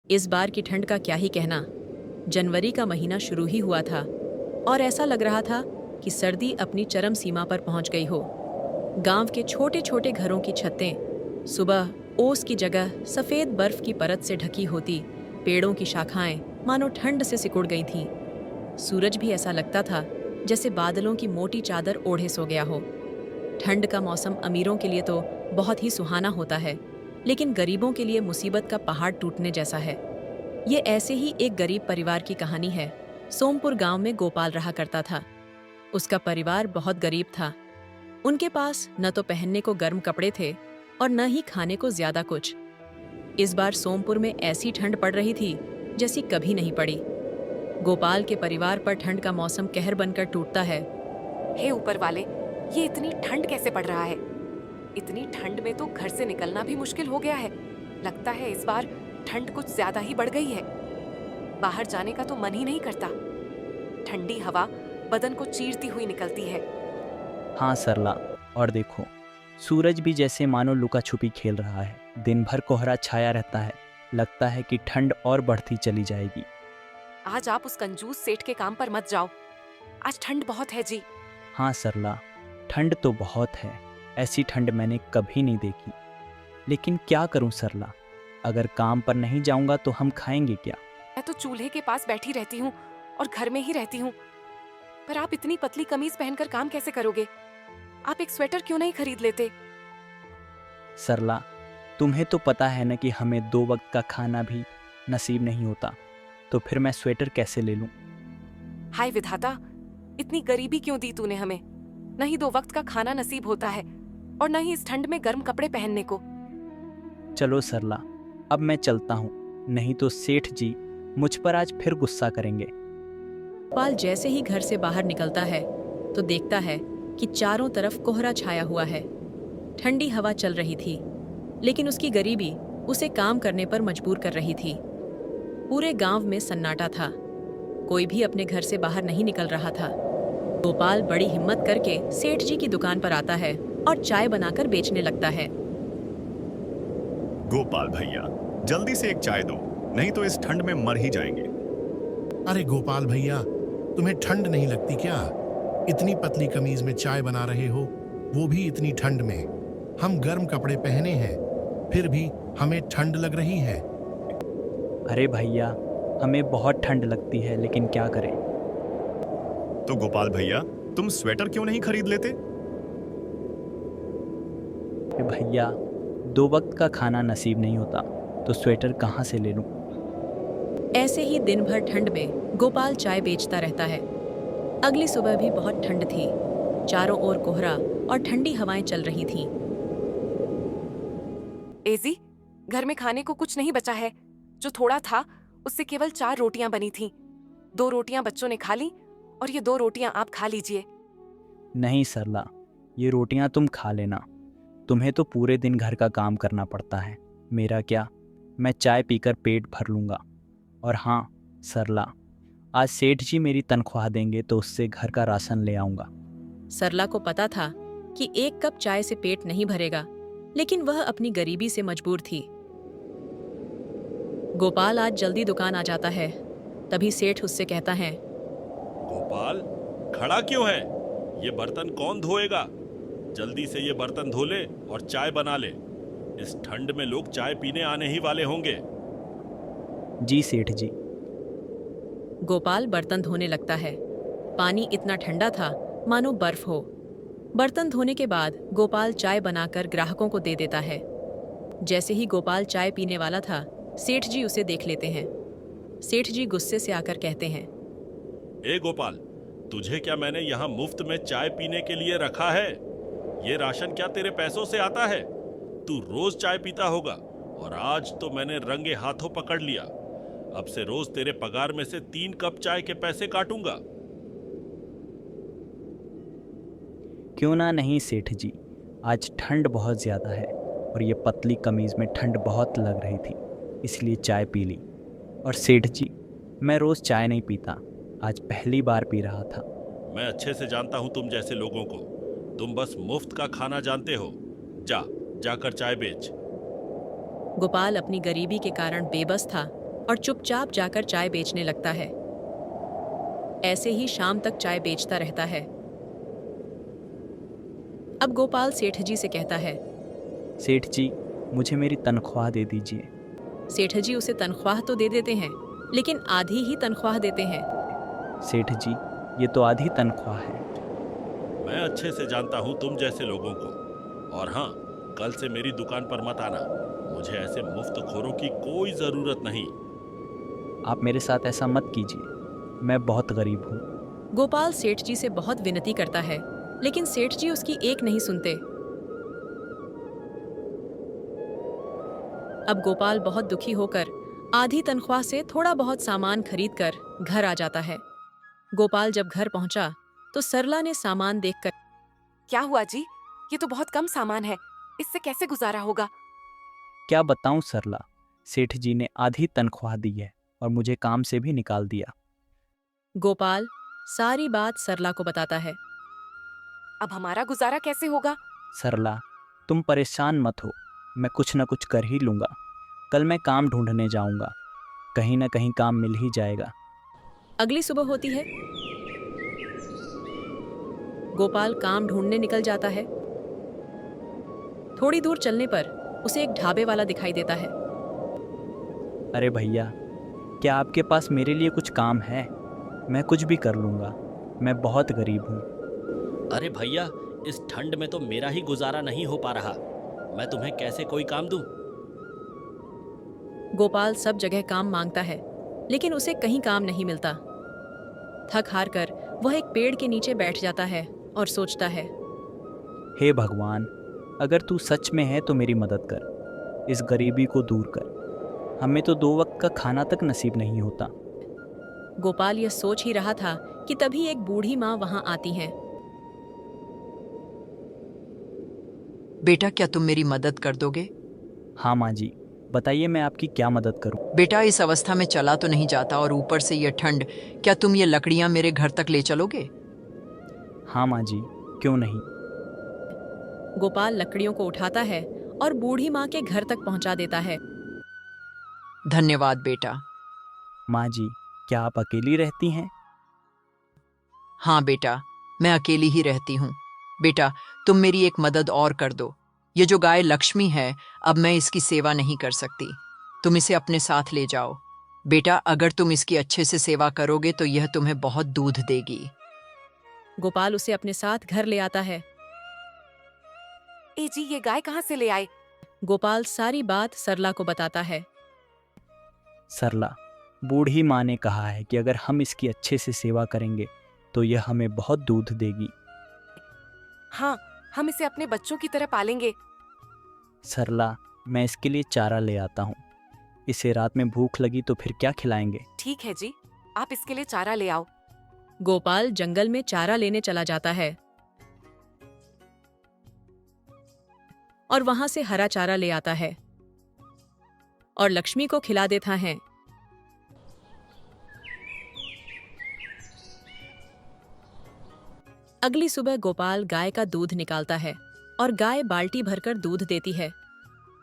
इस बार की ठंड का क्या ही कहना। जनवरी का महीना शुरू ही हुआ था और ऐसा लग रहा था कि सर्दी अपनी चरम सीमा पर पहुंच गई हो। गांव के छोटे छोटे घरों की छतें सुबह ओस की जगह सफेद बर्फ की परत से ढकी होती, पेड़ों की शाखाएं मानो ठंड से सिकुड़ गई थीं। सूरज भी ऐसा लगता था जैसे बादलों की मोटी चादर ओढ़े सो गया हो। ठंड का मौसम अमीरों के लिए तो बहुत ही सुहाना होता है, लेकिन गरीबों के लिए मुसीबत का पहाड़ टूटने जैसा है। ये ऐसे ही एक गरीब परिवार की कहानी है। सोमपुर गांव में गोपाल रहा करता था। उसका परिवार बहुत गरीब था। उनके पास न तो पहनने को गर्म कपड़े थे और न ही खाने को ज्यादा कुछ। इस बार सोमपुर में ऐसी ठंड पड़ रही थी जैसी कभी नहीं पड़ी। गोपाल के परिवार पर ठंड का मौसम कहर बनकर टूटता है। हे ऊपर वाले, ये इतनी ठंड कैसे पड़ रहा है? इतनी ठंड में तो घर से निकलना भी मुश्किल हो गया है। लगता है इस बार ठंड कुछ ज्यादा ही बढ़ गई है। बाहर जाने का तो मन ही नहीं करता। ठंडी हवा बदन को चीरती हुई निकलती है। हाँ सरला, और देखो सूरज भी जैसे मानो लुका छुपी खेल रहा है। दिन भर कोहरा छाया रहता है। लगता है कि ठंड और बढ़ती चली जाएगी। आज आप उस कंजूस सेठ के काम पर मत जाओ। आज ठंड बहुत है जी। हाँ सरला, ठंड तो बहुत है। ऐसी ठंड मैंने कभी नहीं देखी। लेकिन क्या करूं सरला, अगर काम पर नहीं जाऊंगा तो हम खाएंगे क्या? मैं तो चूल्हे के पास बैठी रहती हूँ और घर में ही रहती हूँ। पर आप इतनी पतली कमीज पहनकर काम कैसे करोगे? आप एक स्वेटर क्यों नहीं खरीद लेते? सरला, तुम्हें तो पता है ना कि हमें 2 वक्त का खाना भी नसीब नहीं होता, तो फिर मैं स्वेटर कैसे ले लूं? हाय विधाता, इतनी गरीबी क्यों दी तूने हमें? न ही 2 वक्त का खाना नसीब होता है और न ही इस ठंड में गर्म कपड़े पहनने को। चलो सरला, अब मैं चलता हूँ, नहीं तो सेठ जी मुझ पर आज फिर गुस्सा करेंगे। गोपाल जैसे ही घर से बाहर निकलता है तो देखता है कि चारों तरफ कोहरा छाया हुआ है। ठंडी हवा चल रही थी, लेकिन उसकी गरीबी उसे काम करने पर मजबूर कर रही थी। पूरे गांव में सन्नाटा था। कोई भी अपने घर से बाहर नहीं निकल रहा था। गोपाल बड़ी हिम्मत करके सेठ जी की दुकान पर आता है और चाय बनाकर बेचने लगता है। गोपाल भैया, जल्दी से एक चाय दो, नहीं तो इस ठंड में मर ही जाएंगे। अरे गोपाल भैया, तुम्हें ठंड नहीं लगती क्या? इतनी पतली कमीज में चाय बना रहे हो, वो भी इतनी ठंड में। हम गर्म कपड़े पहने हैं, फिर भी हमें ठंड लग रही है। अरे भैया, हमें बहुत ठंड लगती है, लेकिन क्या करें? तो गोपाल भैया, तुम स्वेटर क्यों नहीं खरीद लेते? अरे भैया, 2 वक्त का खाना नसीब नहीं होता, तो स्वेटर कहाँ से ले लूं? ऐसे ही दिन भर ठंड में गोपाल चाय बेचता रहता है। अगली सुबह भी बहुत ठंड थी। चारों ओर कोहरा और ठंडी हवाएं चल रही थीं। एजी, घर में खाने को कुछ नहीं बचा है। जो थोड़ा था उससे केवल 4 रोटियां बनी थीं। 2 रोटियां बच्चों ने खा ली और ये 2 रोटियां आप खा लीजिए। नहीं सरला, ये रोटियां तुम खा लेना। तुम्हें तो पूरे दिन घर का काम करना पड़ता है। मेरा क्या, मैं चाय पीकर पेट भर लूँगा। और हाँ सरला, आज सेठ जी मेरी तनख्वाह देंगे तो उससे घर का राशन ले आऊँगा। सरला को पता था कि एक कप चाय से पेट नहीं भरेगा, लेकिन वह अपनी गरीबी से मजबूर थी। गोपाल आज जल्दी दुकान आ जाता है। तभी सेठ उससे कहता है, गोपाल, खड़ा क्यों है? ये बर्तन कौन धोएगा? जल्दी से ये बर्तन धो ले और चाय बना ले। इस ठंड में लोग चाय पीने आने ही वाले होंगे। जी सेठ जी। गोपाल बर्तन धोने लगता है। पानी इतना ठंडा था मानो बर्फ हो। बर्तन धोने के बाद गोपाल चाय बनाकर ग्राहकों को दे देता है। जैसे ही गोपाल चाय पीने वाला था, सेठ जी उसे देख लेते हैं। सेठ जी गुस्से से आकर कहते हैं, ए गोपाल, तुझे क्या मैंने यहाँ मुफ्त में चाय पीने के लिए रखा है? ये राशन क्या तेरे पैसों से आता है? तू रोज चाय पीता होगा और आज तो मैंने रंगे हाथों पकड़ लिया। अब से रोज तेरे पगार में से 3 कप चाय के पैसे काटूंगा। क्यों ना नहीं सेठ जी, आज ठंड बहुत ज़्यादा है और ये पतली कमीज़ में ठंड बहुत लग रही थी, इसलिए चाय पी ली। और सेठ जी, मैं रोज़ चाय नहीं पीता, आज पहली बार पी रहा था। मैं अच्छे से जानता हूं तुम जैसे लोगों को। तुम बस मुफ्त का खाना जानते हो। जाकर चाय बेच। गोपाल अपनी गरीबी के कारण बेबस था और चुपचाप जाकर चाय बेचने लगता है। ऐसे ही शाम तक चाय बेचता रहता है। अब गोपाल सेठ जी से कहता है। सेठ जी, मुझे मेरी तनख्वाह दे दीजिए। सेठ जी उसे तनख्वाह तो दे देते हैं, लेकिन आधी ही तनख्वाह देते हैं। सेठ जी, ये तो आधी तनख्वाह है। मैं अच्छे से जानता हूँ तुम जैसे लोगों को। और हाँ, कल से मेरी दुकान पर मत आना। मुझे ऐसे मुफ्त खोरों की कोई जरूरत नहीं। आप मेरे साथ ऐसा मत कीजिए, मैं बहुत गरीब हूँ। गोपाल सेठ जी से बहुत विनती करता है, लेकिन सेठ जी उसकी एक नहीं सुनते। अब गोपाल बहुत दुखी होकर आधी तनख्वाह से थोड़ा बहुत सामान खरीदकर घर आ जाता है। गोपाल जब घर पहुंचा तो सरला ने सामान देखकर। क्या हुआ जी? ये तो बहुत कम सामान है, इससे कैसे गुजारा होगा? क्या बताऊं सरला, सेठ जी ने आधी तनख्वाह दी है और मुझे काम से भी निकाल दिया। गोपाल सारी बात सरला को बताता है। अब हमारा गुजारा कैसे होगा? सरला, तुम परेशान मत हो, मैं कुछ न कुछ कर ही लूँगा। कल मैं काम ढूंढने जाऊँगा, कहीं न कहीं काम मिल ही जाएगा। अगली सुबह होती है। गोपाल काम ढूंढने निकल जाता है। थोड़ी दूर चलने पर उसे एक ढाबे वाला दिखाई देता है। अरे भैया, क्या आपके पास मेरे लिए कुछ काम है? मैं कुछ भी कर लूँगा, मैं बहुत गरीब हूँ। अरे भैया, इस ठंड में तो मेरा ही गुजारा नहीं हो पा रहा। मैं तुम्हें कैसे कोई काम दूं? गोपाल सब जगह काम मांगता है, लेकिन उसे कहीं काम नहीं मिलता। थक हार कर वह एक पेड़ के नीचे बैठ जाता है और सोचता है। हे भगवान, अगर तू सच में है तो मेरी मदद कर, इस गरीबी को दूर कर। हमें तो 2 वक्त का खाना तक नसीब नहीं होता। गोपाल यह सोच ही रहा था कि तभी एक बूढ़ी माँ वहां आती हैं। बेटा, क्या तुम मेरी मदद कर दोगे? हाँ माँ जी, बताइए मैं आपकी क्या मदद करूँ? बेटा, इस अवस्था में चला तो नहीं जाता और ऊपर से ये ठंड, क्या तुम ये लकड़ियां मेरे घर तक ले चलोगे? हाँ माँ जी, क्यों नहीं। गोपाल लकड़ियों को उठाता है और बूढ़ी माँ के घर तक पहुंचा देता है। धन्यवाद बेटा। माँ जी, क्या आप अकेली रहती हैं? हाँ बेटा, मैं अकेली ही रहती हूँ। बेटा, तुम मेरी एक मदद और कर दो। ये जो गाय लक्ष्मी है, अब मैं इसकी सेवा नहीं कर सकती। तुम इसे अपने साथ ले जाओ। बेटा, अगर तुम इसकी अच्छे से सेवा करोगे तो यह तुम्हें बहुत दूध देगी। गोपाल उसे अपने साथ घर ले आता है। ए जी, ये गाय कहाँ से ले आए? गोपाल सारी बात सरला को बताता है। सरला, बूढ़ी माँ ने कहा है कि अगर हम इसकी अच्छे से सेवा करेंगे तो यह हमें बहुत दूध देगी। हाँ, हम इसे अपने बच्चों की तरह पालेंगे। सरला, मैं इसके लिए चारा ले आता हूँ। इसे रात में भूख लगी तो फिर क्या खिलाएंगे? ठीक है जी, आप इसके लिए चारा ले आओ। गोपाल जंगल में चारा लेने चला जाता है और वहां से हरा चारा ले आता है और लक्ष्मी को खिला देता है। अगली सुबह गोपाल गाय का दूध निकालता है और गाय बाल्टी भरकर दूध देती है।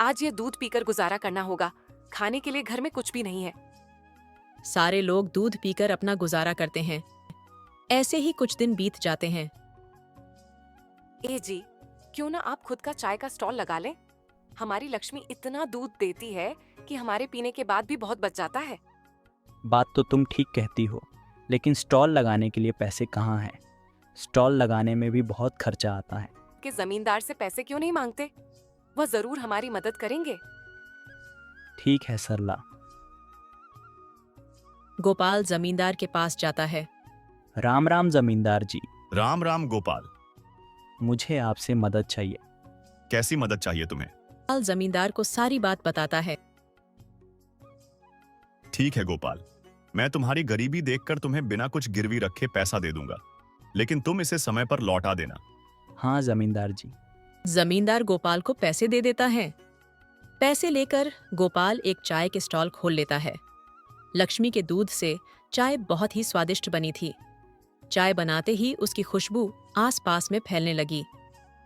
आज ये दूध पीकर गुजारा करना होगा, खाने के लिए घर में कुछ भी नहीं है। सारे लोग दूध पीकर अपना गुजारा करते हैं। ऐसे ही कुछ दिन बीत जाते हैं। ए जी, क्यों ना आप खुद का चाय का स्टॉल लगा लें? हमारी लक्ष्मी इतना दूध देती है कि हमारे पीने के बाद भी बहुत बच जाता है। बात तो तुम ठीक कहती हो, लेकिन स्टॉल लगाने के लिए पैसे कहाँ हैं? स्टॉल लगाने में भी बहुत खर्चा आता है। कि जमींदार से पैसे क्यों नहीं मांगते? वह जरूर हमारी मदद करेंगे। ठीक है सरला। गोपाल जमींदार के पास जाता है। राम राम जमींदार जी, राम राम गोपाल। मुझे आपसे मदद चाहिए। कैसी मदद चाहिए तुम्हें? गोपाल जमींदार को सारी बात बताता है। ठीक है गोपाल, मैं तुम्हारी गरीबी देखकर तुम्हें बिना कुछ गिरवी रखे पैसा दे दूंगा, लेकिन तुम इसे समय पर लौटा देना। हाँ जमींदार जी। जमींदार गोपाल को पैसे दे देता है। पैसे लेकर गोपाल एक चाय के स्टॉल खोल लेता है। लक्ष्मी के दूध से चाय बहुत ही स्वादिष्ट बनी थी। चाय बनाते ही उसकी खुशबू आसपास में फैलने लगी,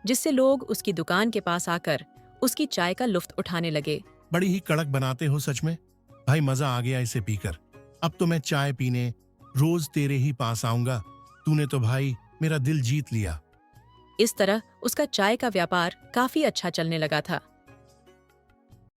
जिससे लोग उसकी दुकान के पास आकर उसकी चाय का लुफ्त उठाने लगे। बड़ी ही कड़क बनाते हो सच में। भाई मजा आ गया इसे पीकर। अब तो मैं चाय पीने रोज तेरे ही पास आऊंगा। तूने तो भाई मेरा दिल जीत लिया। इस तरह उसका चाय का व्यापार काफी अच्छा चलने लगा था।